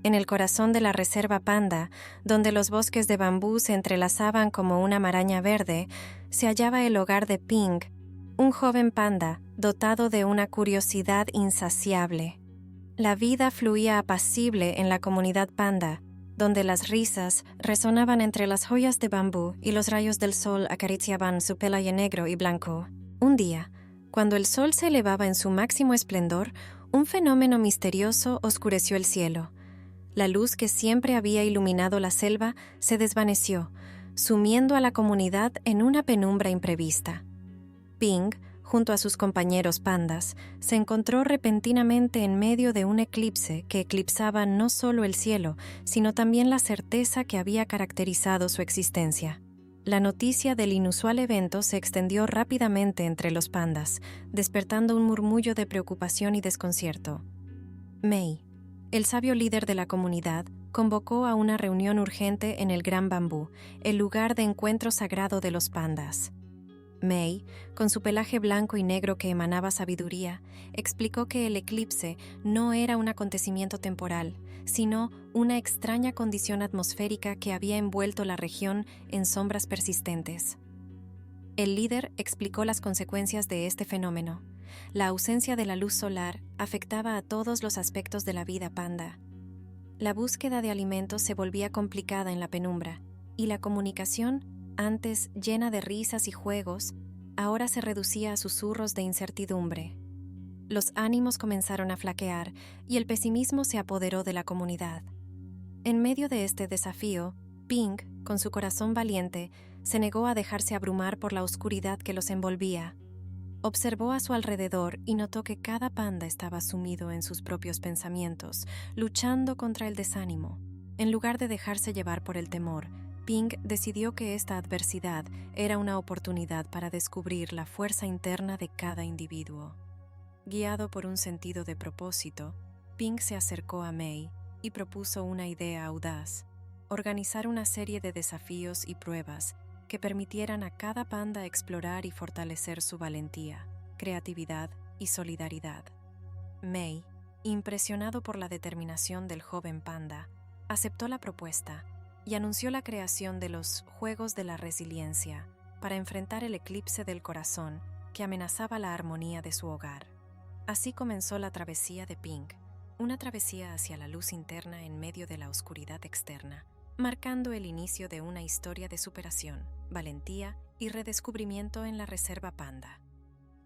En el corazón de la reserva Panda, donde los bosques de bambú se entrelazaban como una maraña verde, se hallaba el hogar de Ping, un joven panda dotado de una curiosidad insaciable. La vida fluía apacible en la comunidad panda, donde las risas resonaban entre las joyas de bambú y los rayos del sol acariciaban su pelaje negro y blanco. Un día, cuando el sol se elevaba en su máximo esplendor, un fenómeno misterioso oscureció el cielo. La luz que siempre había iluminado la selva se desvaneció, sumiendo a la comunidad en una penumbra imprevista. Ping, junto a sus compañeros pandas, se encontró repentinamente en medio de un eclipse que eclipsaba no solo el cielo, sino también la certeza que había caracterizado su existencia. La noticia del inusual evento se extendió rápidamente entre los pandas, despertando un murmullo de preocupación y desconcierto. May, el sabio líder de la comunidad, convocó a una reunión urgente en el Gran Bambú, el lugar de encuentro sagrado de los pandas. May, con su pelaje blanco y negro que emanaba sabiduría, explicó que el eclipse no era un acontecimiento temporal, sino una extraña condición atmosférica que había envuelto la región en sombras persistentes. El líder explicó las consecuencias de este fenómeno. La ausencia de la luz solar afectaba a todos los aspectos de la vida panda. La búsqueda de alimentos se volvía complicada en la penumbra, y la comunicación, antes llena de risas y juegos, ahora se reducía a susurros de incertidumbre. Los ánimos comenzaron a flaquear y el pesimismo se apoderó de la comunidad. En medio de este desafío, Ping, con su corazón valiente, se negó a dejarse abrumar por la oscuridad que los envolvía. Observó a su alrededor y notó que cada panda estaba sumido en sus propios pensamientos, luchando contra el desánimo. En lugar de dejarse llevar por el temor, Ping decidió que esta adversidad era una oportunidad para descubrir la fuerza interna de cada individuo. Guiado por un sentido de propósito, Ping se acercó a May y propuso una idea audaz: organizar una serie de desafíos y pruebas que permitieran a cada panda explorar y fortalecer su valentía, creatividad y solidaridad. May, impresionado por la determinación del joven panda, aceptó la propuesta y anunció la creación de los Juegos de la Resiliencia para enfrentar el eclipse del corazón que amenazaba la armonía de su hogar. Así comenzó la travesía de Ping, una travesía hacia la luz interna en medio de la oscuridad externa, marcando el inicio de una historia de superación, valentía y redescubrimiento en la reserva panda.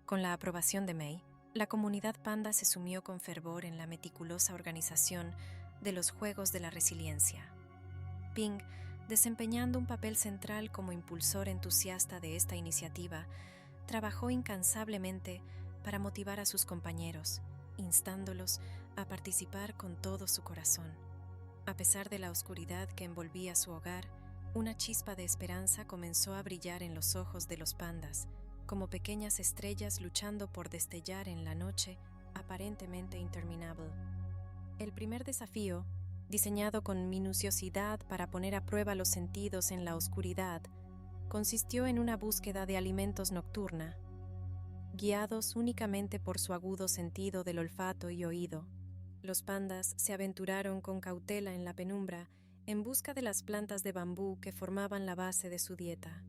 Con la aprobación de May, la comunidad panda se sumió con fervor en la meticulosa organización de los Juegos de la Resiliencia. Ping, desempeñando un papel central como impulsor entusiasta de esta iniciativa, trabajó incansablemente para motivar a sus compañeros, instándolos a participar con todo su corazón. A pesar de la oscuridad que envolvía su hogar, una chispa de esperanza comenzó a brillar en los ojos de los pandas, como pequeñas estrellas luchando por destellar en la noche aparentemente interminable. El primer desafío, diseñado con minuciosidad para poner a prueba los sentidos en la oscuridad, consistió en una búsqueda de alimentos nocturna. Guiados únicamente por su agudo sentido del olfato y oído, los pandas se aventuraron con cautela en la penumbra en busca de las plantas de bambú que formaban la base de su dieta.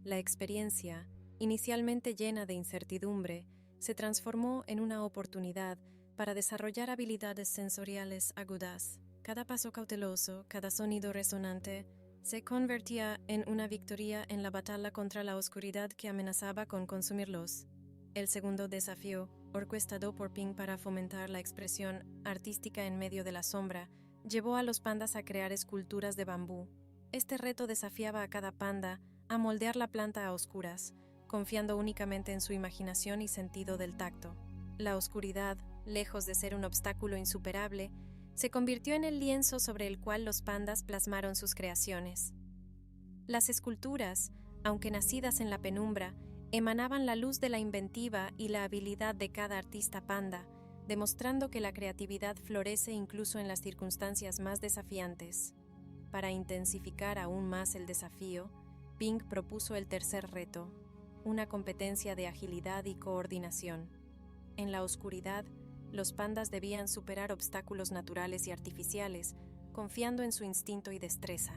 La experiencia, inicialmente llena de incertidumbre, se transformó en una oportunidad para desarrollar habilidades sensoriales agudas. Cada paso cauteloso, cada sonido resonante, se convertía en una victoria en la batalla contra la oscuridad que amenazaba con consumirlos. El segundo desafío, orquestado por Ping para fomentar la expresión artística en medio de la sombra, llevó a los pandas a crear esculturas de bambú. Este reto desafiaba a cada panda a moldear la planta a oscuras, confiando únicamente en su imaginación y sentido del tacto. La oscuridad, lejos de ser un obstáculo insuperable, se convirtió en el lienzo sobre el cual los pandas plasmaron sus creaciones. Las esculturas, aunque nacidas en la penumbra, emanaban la luz de la inventiva y la habilidad de cada artista panda, demostrando que la creatividad florece incluso en las circunstancias más desafiantes. Para intensificar aún más el desafío, Ping propuso el tercer reto, una competencia de agilidad y coordinación. En la oscuridad, Los pandas debían superar obstáculos naturales y artificiales, confiando en su instinto y destreza.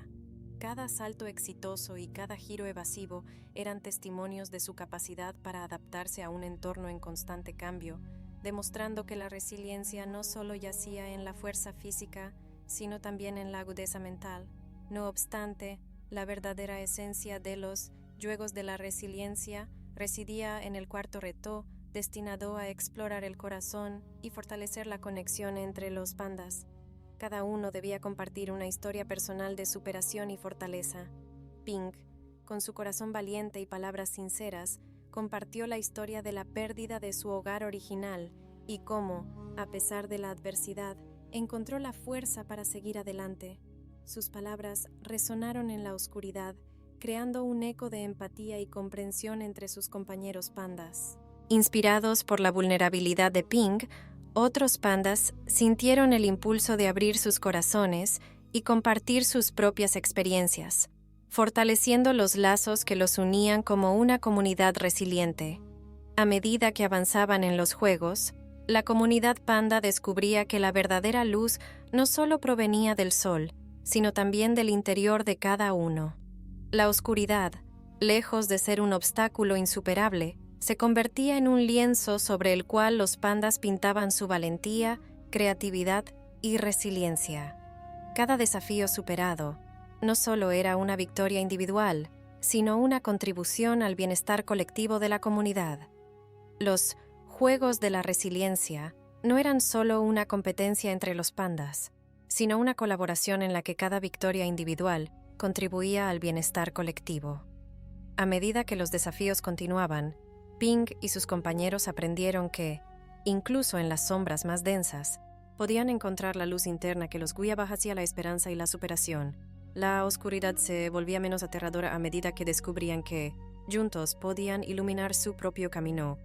Cada salto exitoso y cada giro evasivo eran testimonios de su capacidad para adaptarse a un entorno en constante cambio, demostrando que la resiliencia no solo yacía en la fuerza física, sino también en la agudeza mental. No obstante, la verdadera esencia de los juegos de la resiliencia residía en el cuarto reto, destinado a explorar el corazón y fortalecer la conexión entre los pandas. Cada uno debía compartir una historia personal de superación y fortaleza. Ping, con su corazón valiente y palabras sinceras, compartió la historia de la pérdida de su hogar original y cómo, a pesar de la adversidad, encontró la fuerza para seguir adelante. Sus palabras resonaron en la oscuridad, creando un eco de empatía y comprensión entre sus compañeros pandas. Inspirados por la vulnerabilidad de Ping, otros pandas sintieron el impulso de abrir sus corazones y compartir sus propias experiencias, fortaleciendo los lazos que los unían como una comunidad resiliente. A medida que avanzaban en los juegos, la comunidad panda descubría que la verdadera luz no solo provenía del sol, sino también del interior de cada uno. La oscuridad, lejos de ser un obstáculo insuperable, se convertía en un lienzo sobre el cual los pandas pintaban su valentía, creatividad y resiliencia. Cada desafío superado no solo era una victoria individual, sino una contribución al bienestar colectivo de la comunidad. Los Juegos de la Resiliencia no eran solo una competencia entre los pandas, sino una colaboración en la que cada victoria individual contribuía al bienestar colectivo. A medida que los desafíos continuaban, Ping y sus compañeros aprendieron que, incluso en las sombras más densas, podían encontrar la luz interna que los guiaba hacia la esperanza y la superación. La oscuridad se volvía menos aterradora a medida que descubrían que, juntos, podían iluminar su propio camino.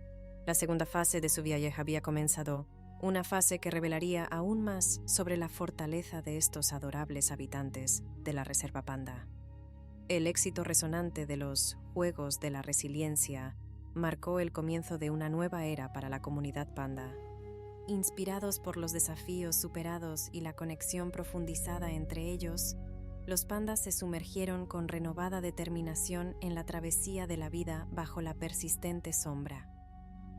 La segunda fase de su viaje había comenzado, una fase que revelaría aún más sobre la fortaleza de estos adorables habitantes de la Reserva Panda. El éxito resonante de los Juegos de la Resiliencia marcó el comienzo de una nueva era para la comunidad panda. Inspirados por los desafíos superados y la conexión profundizada entre ellos, los pandas se sumergieron con renovada determinación en la travesía de la vida bajo la persistente sombra.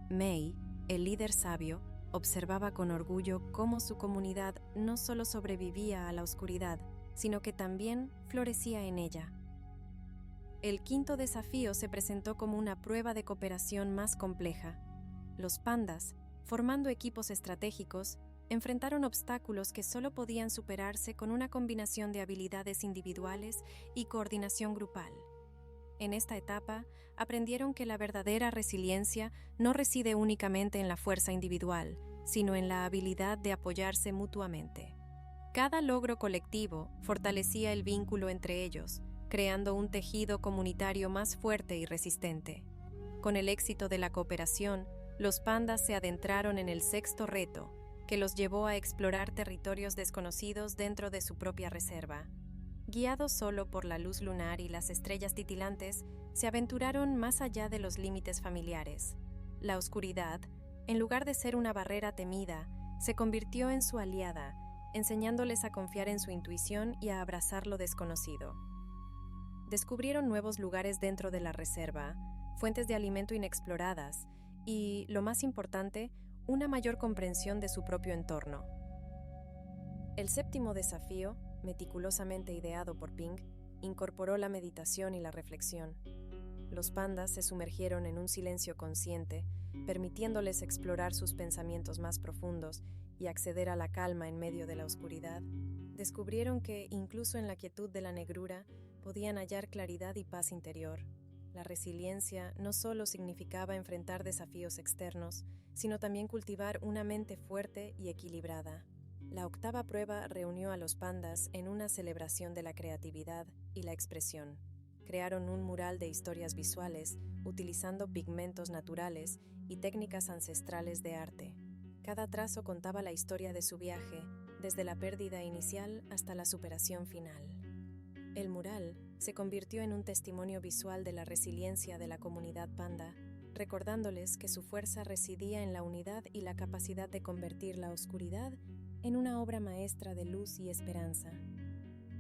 Mei, el líder sabio, observaba con orgullo cómo su comunidad no solo sobrevivía a la oscuridad, sino que también florecía en ella. El quinto desafío se presentó como una prueba de cooperación más compleja. Los pandas, formando equipos estratégicos, enfrentaron obstáculos que solo podían superarse con una combinación de habilidades individuales y coordinación grupal. En esta etapa, aprendieron que la verdadera resiliencia no reside únicamente en la fuerza individual, sino en la habilidad de apoyarse mutuamente. Cada logro colectivo fortalecía el vínculo entre ellos, creando un tejido comunitario más fuerte y resistente. Con el éxito de la cooperación, los pandas se adentraron en el sexto reto, que los llevó a explorar territorios desconocidos dentro de su propia reserva. Guiados solo por la luz lunar y las estrellas titilantes, se aventuraron más allá de los límites familiares. La oscuridad, en lugar de ser una barrera temida, se convirtió en su aliada, enseñándoles a confiar en su intuición y a abrazar lo desconocido. Descubrieron nuevos lugares dentro de la reserva, fuentes de alimento inexploradas y, lo más importante, una mayor comprensión de su propio entorno. El séptimo desafío, meticulosamente ideado por Ping, incorporó la meditación y la reflexión. Los pandas se sumergieron en un silencio consciente, permitiéndoles explorar sus pensamientos más profundos y acceder a la calma en medio de la oscuridad. Descubrieron que, incluso en la quietud de la negrura, podían hallar claridad y paz interior. La resiliencia no solo significaba enfrentar desafíos externos, sino también cultivar una mente fuerte y equilibrada. La octava prueba reunió a los pandas en una celebración de la creatividad y la expresión. Crearon un mural de historias visuales, utilizando pigmentos naturales y técnicas ancestrales de arte. Cada trazo contaba la historia de su viaje, desde la pérdida inicial hasta la superación final. El mural se convirtió en un testimonio visual de la resiliencia de la comunidad panda, recordándoles que su fuerza residía en la unidad y la capacidad de convertir la oscuridad en una obra maestra de luz y esperanza.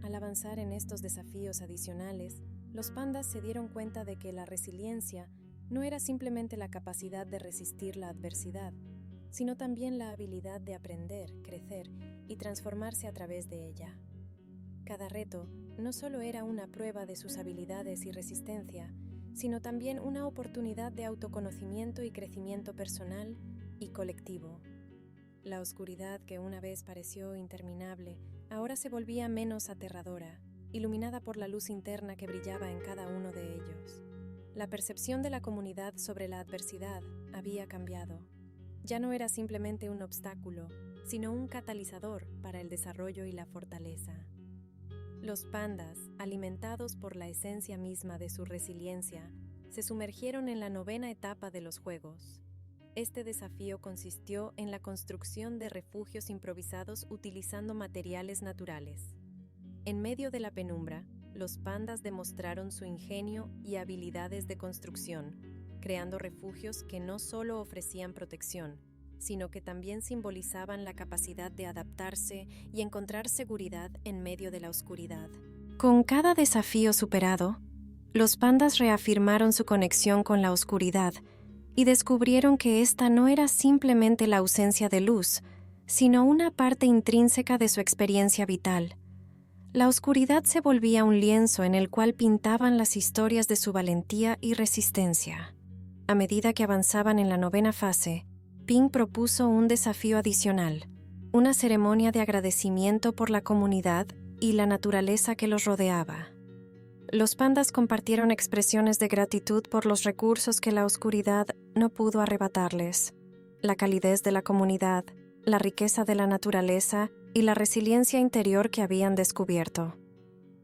Al avanzar en estos desafíos adicionales, los pandas se dieron cuenta de que la resiliencia no era simplemente la capacidad de resistir la adversidad, sino también la habilidad de aprender, crecer y transformarse a través de ella. Cada reto no solo era una prueba de sus habilidades y resistencia, sino también una oportunidad de autoconocimiento y crecimiento personal y colectivo. La oscuridad que una vez pareció interminable, ahora se volvía menos aterradora, iluminada por la luz interna que brillaba en cada uno de ellos. La percepción de la comunidad sobre la adversidad había cambiado. Ya no era simplemente un obstáculo, sino un catalizador para el desarrollo y la fortaleza. Los pandas, alimentados por la esencia misma de su resiliencia, se sumergieron en la 9ª etapa de los juegos. Este desafío consistió en la construcción de refugios improvisados utilizando materiales naturales. En medio de la penumbra, los pandas demostraron su ingenio y habilidades de construcción, creando refugios que no solo ofrecían protección, sino que también simbolizaban la capacidad de adaptarse y encontrar seguridad en medio de la oscuridad. Con cada desafío superado, los pandas reafirmaron su conexión con la oscuridad y descubrieron que esta no era simplemente la ausencia de luz, sino una parte intrínseca de su experiencia vital. La oscuridad se volvía un lienzo en el cual pintaban las historias de su valentía y resistencia. A medida que avanzaban en la 9ª fase, Ping propuso un desafío adicional, una ceremonia de agradecimiento por la comunidad y la naturaleza que los rodeaba. Los pandas compartieron expresiones de gratitud por los recursos que la oscuridad no pudo arrebatarles: la calidez de la comunidad, la riqueza de la naturaleza y la resiliencia interior que habían descubierto.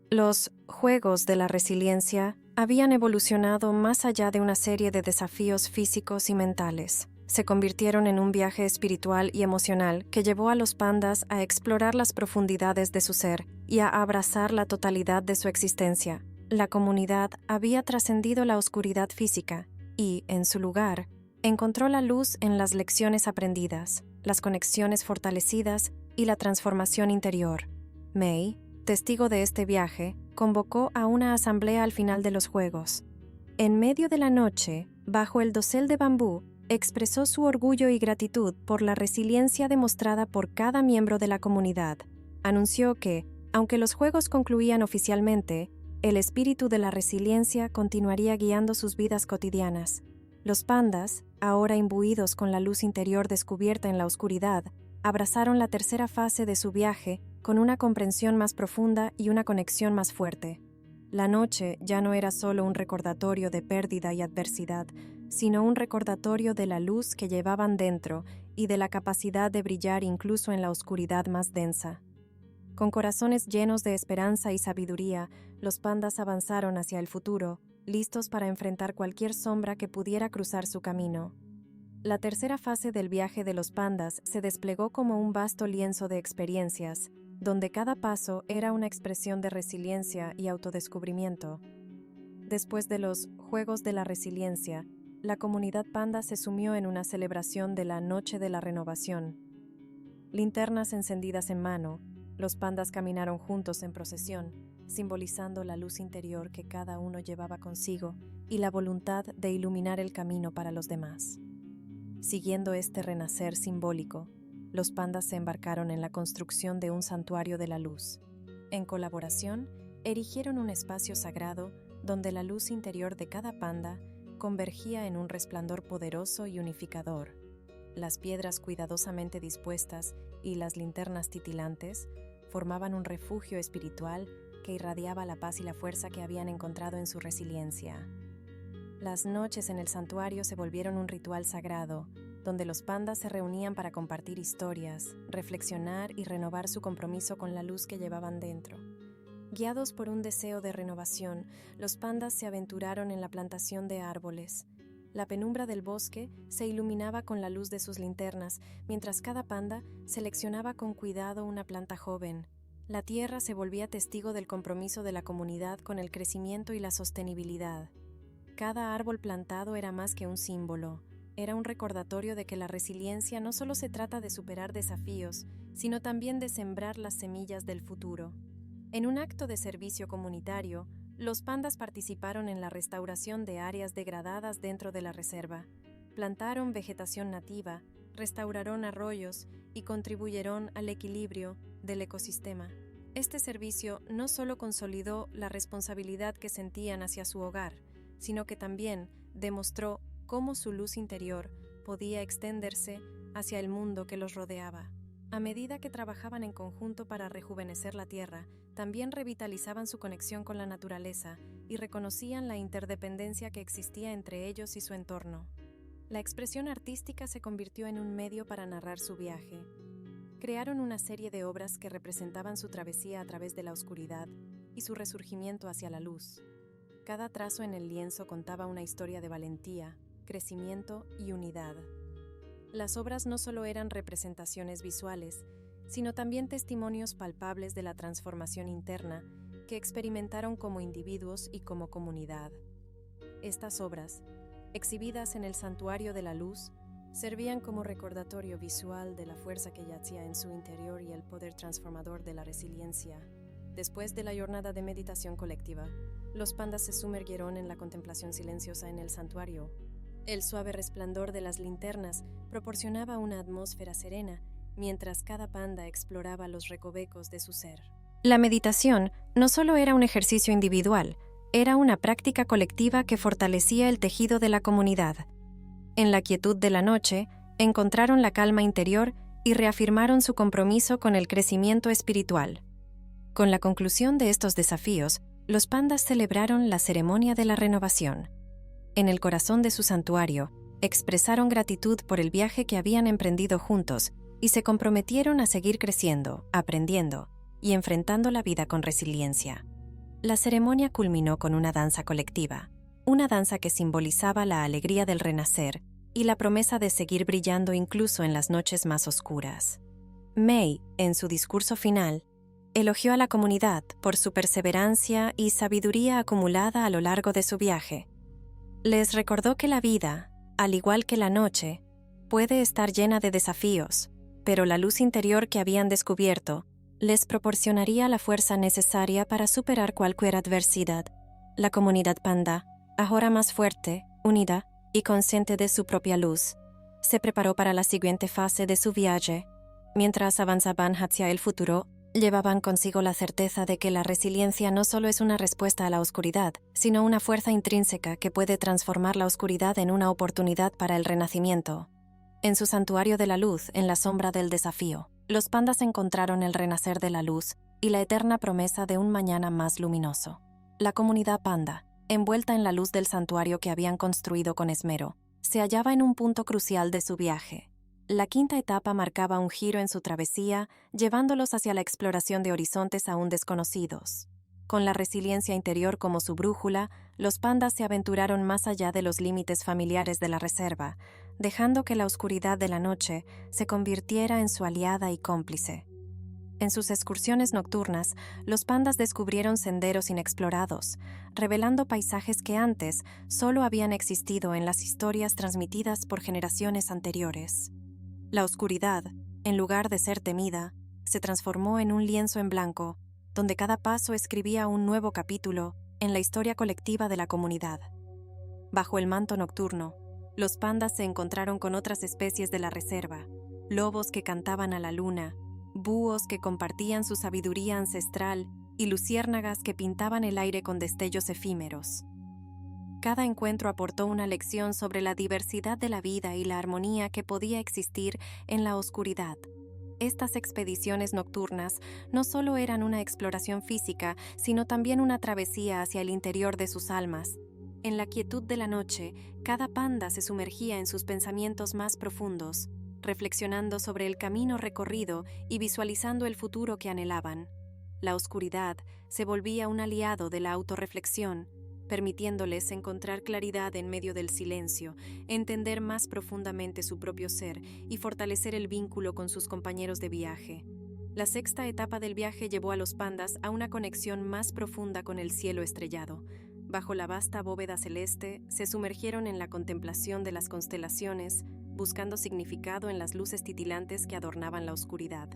Los Juegos de la Resiliencia habían evolucionado más allá de una serie de desafíos físicos y mentales. Se convirtieron en un viaje espiritual y emocional que llevó a los pandas a explorar las profundidades de su ser y a abrazar la totalidad de su existencia. La comunidad había trascendido la oscuridad física y, en su lugar, encontró la luz en las lecciones aprendidas, las conexiones fortalecidas y la transformación interior. May, testigo de este viaje, convocó a una asamblea al final de los juegos. En medio de la noche, bajo el dosel de bambú, expresó su orgullo y gratitud por la resiliencia demostrada por cada miembro de la comunidad. Anunció que, aunque los juegos concluían oficialmente, el espíritu de la resiliencia continuaría guiando sus vidas cotidianas. Los pandas, ahora imbuidos con la luz interior descubierta en la oscuridad, abrazaron la 3ª fase de su viaje con una comprensión más profunda y una conexión más fuerte. La noche ya no era solo un recordatorio de pérdida y adversidad, sino un recordatorio de la luz que llevaban dentro y de la capacidad de brillar incluso en la oscuridad más densa. Con corazones llenos de esperanza y sabiduría, los pandas avanzaron hacia el futuro, listos para enfrentar cualquier sombra que pudiera cruzar su camino. La 3ª fase del viaje de los pandas se desplegó como un vasto lienzo de experiencias, donde cada paso era una expresión de resiliencia y autodescubrimiento. Después de los Juegos de la Resiliencia, la comunidad panda se sumió en una celebración de la Noche de la Renovación. Linternas encendidas en mano, los pandas caminaron juntos en procesión, simbolizando la luz interior que cada uno llevaba consigo y la voluntad de iluminar el camino para los demás. Siguiendo este renacer simbólico, los pandas se embarcaron en la construcción de un santuario de la luz. En colaboración, erigieron un espacio sagrado donde la luz interior de cada panda convergía en un resplandor poderoso y unificador. Las piedras cuidadosamente dispuestas y las linternas titilantes formaban un refugio espiritual que irradiaba la paz y la fuerza que habían encontrado en su resiliencia. Las noches en el santuario se volvieron un ritual sagrado, donde los pandas se reunían para compartir historias, reflexionar y renovar su compromiso con la luz que llevaban dentro. Guiados por un deseo de renovación, los pandas se aventuraron en la plantación de árboles. La penumbra del bosque se iluminaba con la luz de sus linternas, mientras cada panda seleccionaba con cuidado una planta joven. La tierra se volvía testigo del compromiso de la comunidad con el crecimiento y la sostenibilidad. Cada árbol plantado era más que un símbolo, era un recordatorio de que la resiliencia no solo se trata de superar desafíos, sino también de sembrar las semillas del futuro. En un acto de servicio comunitario, los pandas participaron en la restauración de áreas degradadas dentro de la reserva, plantaron vegetación nativa, restauraron arroyos y contribuyeron al equilibrio del ecosistema. Este servicio no solo consolidó la responsabilidad que sentían hacia su hogar, sino que también demostró cómo su luz interior podía extenderse hacia el mundo que los rodeaba. A medida que trabajaban en conjunto para rejuvenecer la tierra, también revitalizaban su conexión con la naturaleza y reconocían la interdependencia que existía entre ellos y su entorno. La expresión artística se convirtió en un medio para narrar su viaje. Crearon una serie de obras que representaban su travesía a través de la oscuridad y su resurgimiento hacia la luz. Cada trazo en el lienzo contaba una historia de valentía, crecimiento y unidad. Las obras no solo eran representaciones visuales, sino también testimonios palpables de la transformación interna que experimentaron como individuos y como comunidad. Estas obras, exhibidas en el Santuario de la Luz, servían como recordatorio visual de la fuerza que yacía en su interior y el poder transformador de la resiliencia. Después de la jornada de meditación colectiva, los pandas se sumergieron en la contemplación silenciosa en el santuario. El suave resplandor de las linternas proporcionaba una atmósfera serena, mientras cada panda exploraba los recovecos de su ser. La meditación no solo era un ejercicio individual, era una práctica colectiva que fortalecía el tejido de la comunidad. En la quietud de la noche, encontraron la calma interior y reafirmaron su compromiso con el crecimiento espiritual. Con la conclusión de estos desafíos, los pandas celebraron la ceremonia de la renovación. En el corazón de su santuario, expresaron gratitud por el viaje que habían emprendido juntos y se comprometieron a seguir creciendo, aprendiendo y enfrentando la vida con resiliencia. La ceremonia culminó con una danza colectiva, una danza que simbolizaba la alegría del renacer y la promesa de seguir brillando incluso en las noches más oscuras. May, en su discurso final, elogió a la comunidad por su perseverancia y sabiduría acumulada a lo largo de su viaje. Les recordó que la vida, al igual que la noche, puede estar llena de desafíos, pero la luz interior que habían descubierto les proporcionaría la fuerza necesaria para superar cualquier adversidad. La comunidad panda, ahora más fuerte, unida y consciente de su propia luz, se preparó para la siguiente fase de su viaje. Mientras avanzaban hacia el futuro, llevaban consigo la certeza de que la resiliencia no solo es una respuesta a la oscuridad, sino una fuerza intrínseca que puede transformar la oscuridad en una oportunidad para el renacimiento. En su santuario de la luz, en la sombra del desafío, los pandas encontraron el renacer de la luz y la eterna promesa de un mañana más luminoso. La comunidad panda, envuelta en la luz del santuario que habían construido con esmero, se hallaba en un punto crucial de su viaje. La quinta etapa marcaba un giro en su travesía, llevándolos hacia la exploración de horizontes aún desconocidos. Con la resiliencia interior como su brújula, los pandas se aventuraron más allá de los límites familiares de la reserva, dejando que la oscuridad de la noche se convirtiera en su aliada y cómplice. En sus excursiones nocturnas, los pandas descubrieron senderos inexplorados, revelando paisajes que antes solo habían existido en las historias transmitidas por generaciones anteriores. La oscuridad, en lugar de ser temida, se transformó en un lienzo en blanco, donde cada paso escribía un nuevo capítulo en la historia colectiva de la comunidad. Bajo el manto nocturno, los pandas se encontraron con otras especies de la reserva, lobos que cantaban a la luna, búhos que compartían su sabiduría ancestral y luciérnagas que pintaban el aire con destellos efímeros. Cada encuentro aportó una lección sobre la diversidad de la vida y la armonía que podía existir en la oscuridad. Estas expediciones nocturnas no solo eran una exploración física, sino también una travesía hacia el interior de sus almas. En la quietud de la noche, cada panda se sumergía en sus pensamientos más profundos, reflexionando sobre el camino recorrido y visualizando el futuro que anhelaban. La oscuridad se volvía un aliado de la autorreflexión, permitiéndoles encontrar claridad en medio del silencio, entender más profundamente su propio ser y fortalecer el vínculo con sus compañeros de viaje. La sexta etapa del viaje llevó a los pandas a una conexión más profunda con el cielo estrellado. Bajo la vasta bóveda celeste, se sumergieron en la contemplación de las constelaciones, buscando significado en las luces titilantes que adornaban la oscuridad.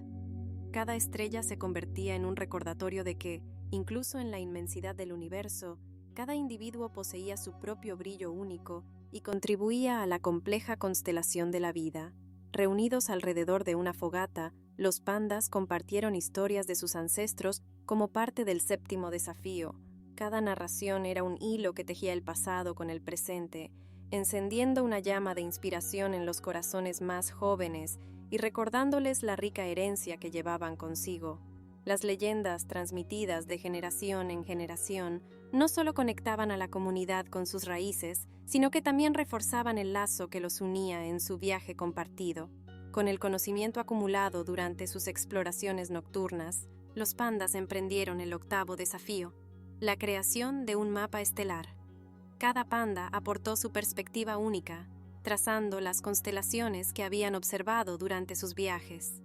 Cada estrella se convertía en un recordatorio de que, incluso en la inmensidad del universo, cada individuo poseía su propio brillo único y contribuía a la compleja constelación de la vida. Reunidos alrededor de una fogata, los pandas compartieron historias de sus ancestros como parte del séptimo desafío. Cada narración era un hilo que tejía el pasado con el presente, encendiendo una llama de inspiración en los corazones más jóvenes y recordándoles la rica herencia que llevaban consigo. Las leyendas, transmitidas de generación en generación, no solo conectaban a la comunidad con sus raíces, sino que también reforzaban el lazo que los unía en su viaje compartido. Con el conocimiento acumulado durante sus exploraciones nocturnas, los pandas emprendieron el octavo desafío: la creación de un mapa estelar. Cada panda aportó su perspectiva única, trazando las constelaciones que habían observado durante sus viajes.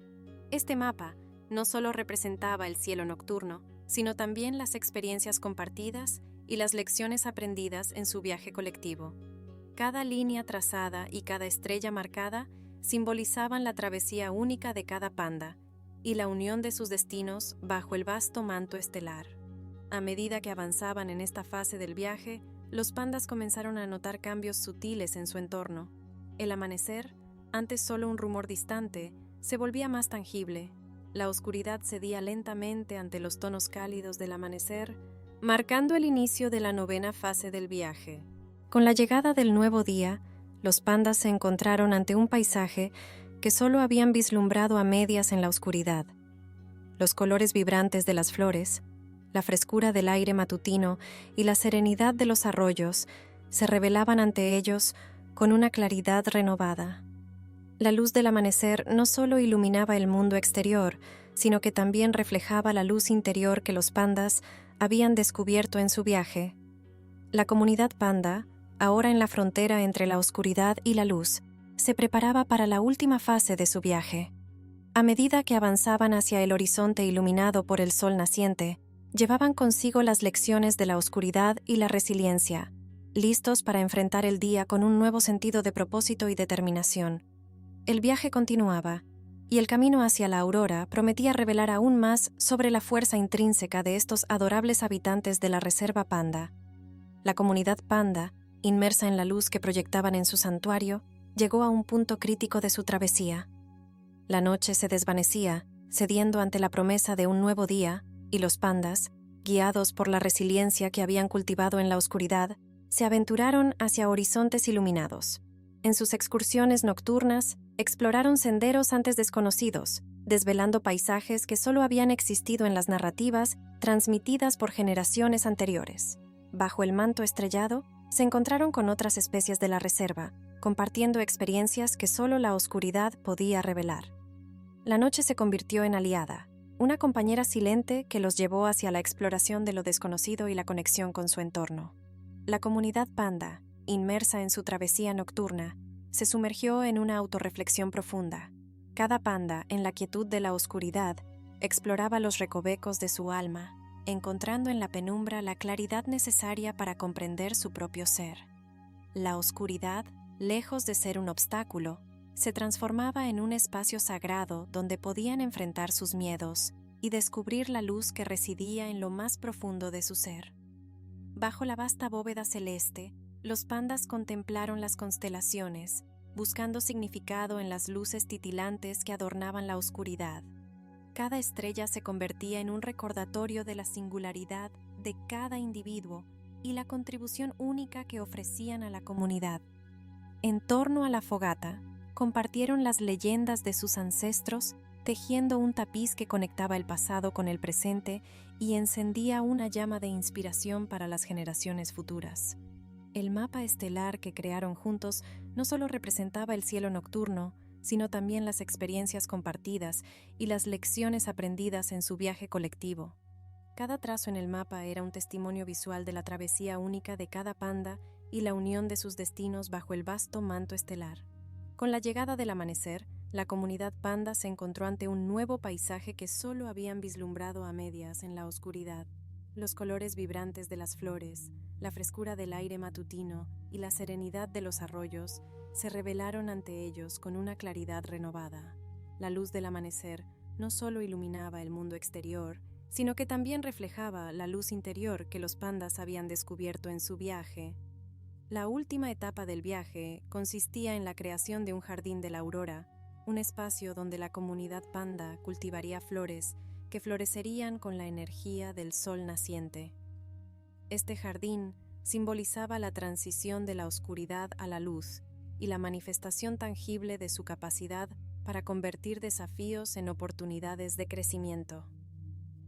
Este mapa no solo representaba el cielo nocturno, sino también las experiencias compartidas y las lecciones aprendidas en su viaje colectivo. Cada línea trazada y cada estrella marcada simbolizaban la travesía única de cada panda y la unión de sus destinos bajo el vasto manto estelar. A medida que avanzaban en esta fase del viaje, los pandas comenzaron a notar cambios sutiles en su entorno. El amanecer, antes solo un rumor distante, se volvía más tangible. La oscuridad cedía lentamente ante los tonos cálidos del amanecer, marcando el inicio de la novena fase del viaje. Con la llegada del nuevo día, los pandas se encontraron ante un paisaje que solo habían vislumbrado a medias en la oscuridad. Los colores vibrantes de las flores, la frescura del aire matutino y la serenidad de los arroyos se revelaban ante ellos con una claridad renovada. La luz del amanecer no solo iluminaba el mundo exterior, sino que también reflejaba la luz interior que los pandas habían descubierto en su viaje. La comunidad panda, ahora en la frontera entre la oscuridad y la luz, se preparaba para la última fase de su viaje. A medida que avanzaban hacia el horizonte iluminado por el sol naciente, llevaban consigo las lecciones de la oscuridad y la resiliencia, listos para enfrentar el día con un nuevo sentido de propósito y determinación. El viaje continuaba, y el camino hacia la aurora prometía revelar aún más sobre la fuerza intrínseca de estos adorables habitantes de la reserva panda. La comunidad panda, inmersa en la luz que proyectaban en su santuario, llegó a un punto crítico de su travesía. La noche se desvanecía, cediendo ante la promesa de un nuevo día, y los pandas, guiados por la resiliencia que habían cultivado en la oscuridad, se aventuraron hacia horizontes iluminados. En sus excursiones nocturnas, exploraron senderos antes desconocidos, desvelando paisajes que solo habían existido en las narrativas transmitidas por generaciones anteriores. Bajo el manto estrellado, se encontraron con otras especies de la reserva, compartiendo experiencias que solo la oscuridad podía revelar. La noche se convirtió en aliada, una compañera silente que los llevó hacia la exploración de lo desconocido y la conexión con su entorno. La comunidad panda, inmersa en su travesía nocturna, se sumergió en una autorreflexión profunda. Cada panda, en la quietud de la oscuridad, exploraba los recovecos de su alma, encontrando en la penumbra la claridad necesaria para comprender su propio ser. La oscuridad, lejos de ser un obstáculo, se transformaba en un espacio sagrado donde podían enfrentar sus miedos y descubrir la luz que residía en lo más profundo de su ser. Bajo la vasta bóveda celeste, los pandas contemplaron las constelaciones, buscando significado en las luces titilantes que adornaban la oscuridad. Cada estrella se convertía en un recordatorio de la singularidad de cada individuo y la contribución única que ofrecían a la comunidad. En torno a la fogata, compartieron las leyendas de sus ancestros, tejiendo un tapiz que conectaba el pasado con el presente y encendía una llama de inspiración para las generaciones futuras. El mapa estelar que crearon juntos no solo representaba el cielo nocturno, sino también las experiencias compartidas y las lecciones aprendidas en su viaje colectivo. Cada trazo en el mapa era un testimonio visual de la travesía única de cada panda y la unión de sus destinos bajo el vasto manto estelar. Con la llegada del amanecer, la comunidad panda se encontró ante un nuevo paisaje que solo habían vislumbrado a medias en la oscuridad. Los colores vibrantes de las flores, la frescura del aire matutino y la serenidad de los arroyos se revelaron ante ellos con una claridad renovada. La luz del amanecer no solo iluminaba el mundo exterior, sino que también reflejaba la luz interior que los pandas habían descubierto en su viaje. La última etapa del viaje consistía en la creación de un jardín de la aurora, un espacio donde la comunidad panda cultivaría flores que florecerían con la energía del sol naciente. Este jardín simbolizaba la transición de la oscuridad a la luz y la manifestación tangible de su capacidad para convertir desafíos en oportunidades de crecimiento.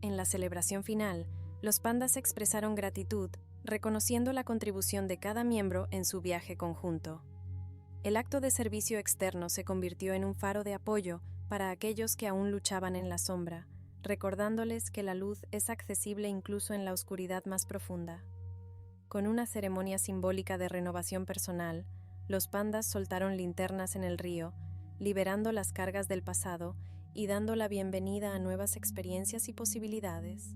En la celebración final, los pandas expresaron gratitud, reconociendo la contribución de cada miembro en su viaje conjunto. El acto de servicio externo se convirtió en un faro de apoyo para aquellos que aún luchaban en la sombra, recordándoles que la luz es accesible incluso en la oscuridad más profunda. Con una ceremonia simbólica de renovación personal, los pandas soltaron linternas en el río, liberando las cargas del pasado y dando la bienvenida a nuevas experiencias y posibilidades.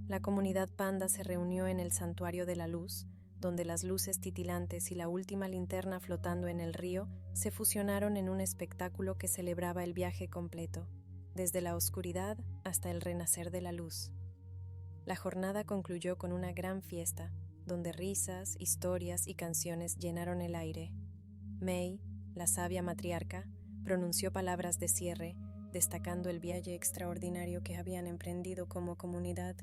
La comunidad panda se reunió en el Santuario de la Luz, donde las luces titilantes y la última linterna flotando en el río se fusionaron en un espectáculo que celebraba el viaje completo, desde la oscuridad hasta el renacer de la luz. La jornada concluyó con una gran fiesta, donde risas, historias y canciones llenaron el aire. May, la sabia matriarca, pronunció palabras de cierre, destacando el viaje extraordinario que habían emprendido como comunidad.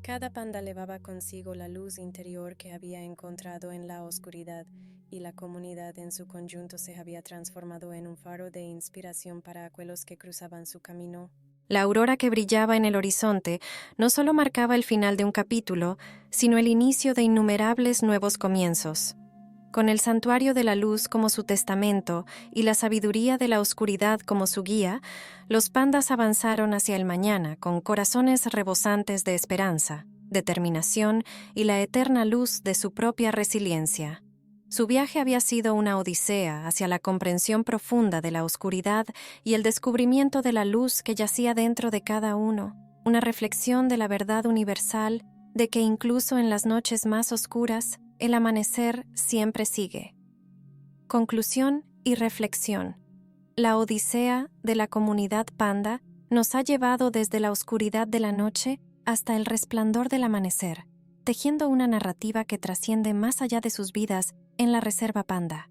Cada panda llevaba consigo la luz interior que había encontrado en la oscuridad, y la comunidad en su conjunto se había transformado en un faro de inspiración para aquellos que cruzaban su camino. La aurora que brillaba en el horizonte no solo marcaba el final de un capítulo, sino el inicio de innumerables nuevos comienzos. Con el santuario de la luz como su testamento y la sabiduría de la oscuridad como su guía, los pandas avanzaron hacia el mañana con corazones rebosantes de esperanza, determinación y la eterna luz de su propia resiliencia. Su viaje había sido una odisea hacia la comprensión profunda de la oscuridad y el descubrimiento de la luz que yacía dentro de cada uno, una reflexión de la verdad universal de que incluso en las noches más oscuras, el amanecer siempre sigue. Conclusión y reflexión. La odisea de la comunidad panda nos ha llevado desde la oscuridad de la noche hasta el resplandor del amanecer, tejiendo una narrativa que trasciende más allá de sus vidas en la reserva panda.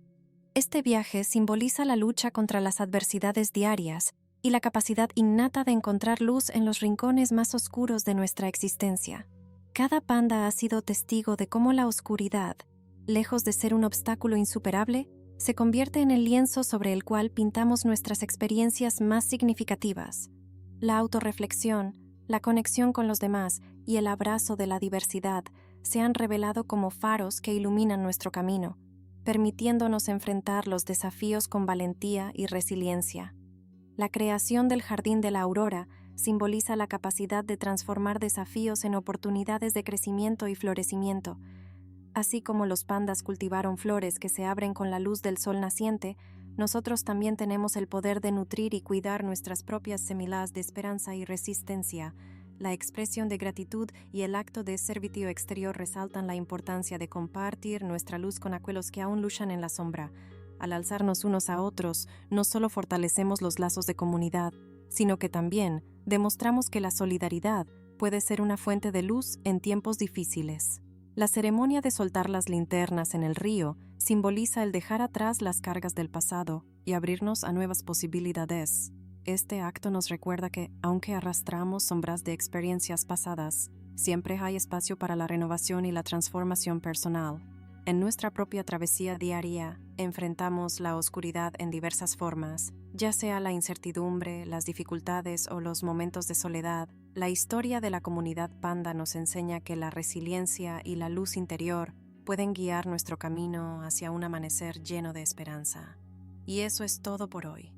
Este viaje simboliza la lucha contra las adversidades diarias y la capacidad innata de encontrar luz en los rincones más oscuros de nuestra existencia. Cada panda ha sido testigo de cómo la oscuridad, lejos de ser un obstáculo insuperable, se convierte en el lienzo sobre el cual pintamos nuestras experiencias más significativas. La autorreflexión, la conexión con los demás y el abrazo de la diversidad se han revelado como faros que iluminan nuestro camino, permitiéndonos enfrentar los desafíos con valentía y resiliencia. La creación del Jardín de la Aurora simboliza la capacidad de transformar desafíos en oportunidades de crecimiento y florecimiento. Así como los pandas cultivaron flores que se abren con la luz del sol naciente, nosotros también tenemos el poder de nutrir y cuidar nuestras propias semillas de esperanza y resistencia. La expresión de gratitud y el acto de servicio exterior resaltan la importancia de compartir nuestra luz con aquellos que aún luchan en la sombra. Al alzarnos unos a otros, no solo fortalecemos los lazos de comunidad, sino que también demostramos que la solidaridad puede ser una fuente de luz en tiempos difíciles. La ceremonia de soltar las linternas en el río simboliza el dejar atrás las cargas del pasado y abrirnos a nuevas posibilidades. Este acto nos recuerda que, aunque arrastramos sombras de experiencias pasadas, siempre hay espacio para la renovación y la transformación personal. En nuestra propia travesía diaria, enfrentamos la oscuridad en diversas formas, ya sea la incertidumbre, las dificultades o los momentos de soledad. La historia de la comunidad panda nos enseña que la resiliencia y la luz interior pueden guiar nuestro camino hacia un amanecer lleno de esperanza. Y eso es todo por hoy.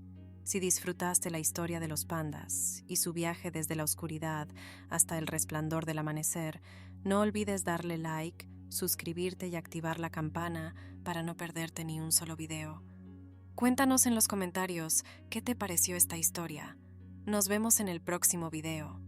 Si disfrutaste la historia de los pandas y su viaje desde la oscuridad hasta el resplandor del amanecer, no olvides darle like, suscribirte y activar la campana para no perderte ni un solo video. Cuéntanos en los comentarios qué te pareció esta historia. Nos vemos en el próximo video.